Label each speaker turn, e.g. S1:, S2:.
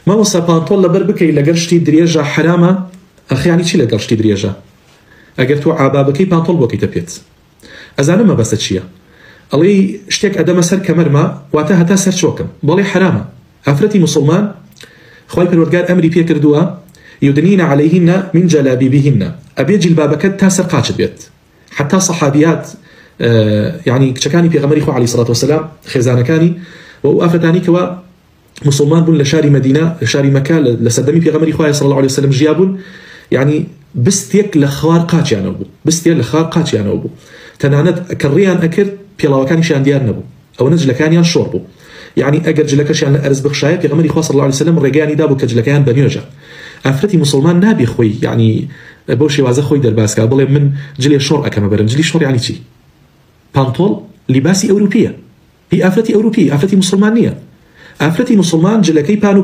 S1: ما وصل بانطول لبر بكي لقرشتي دريجة حرامة أخي يعني شي لقرشتي دريجة أجر تو عبابكي بانطول بوكي تبيت أزانا ما بس تشيا الله اشتيك أدم سر كمرما واتها تاسر شوكم بالي حرامة أفرتي مسلمان خوي بالورجار أمري بيه كردوا يدنين عليهن من جلابيبهن أبي جلبابك تاسر قاتش بيت حتى صحابيات يعني كشكاني في غمري خو عليه الصلاة والسلام خزانة كاني وأفرتاني كوا مسلمان بون لشاري مدينة لشاري مكة لسدمي في غمري خو صلى الله عليه وسلم جيابون يعني بستيك لخوار قاتش يعني أبو بستيك لخوار قاتش يعني أبو تناند كريان أكر بيلاو كان شان ديار نبو أو نجل كان شربو يعني أجر جلك شان أرز بخشاية في غمري خو صلى الله عليه وسلم رجاني دابو كجلكان بنيوجا أفرتي مسلمان نابي خوي يعني بوشي وازا خوي درباسكا بلي من جلي الشور أكما برم جلي الشور يعني شي بانطول لباسي أوروبية هي أفرتي أوروبية أفرتي مسلمانية أفرتي مسلمان جلكي بانو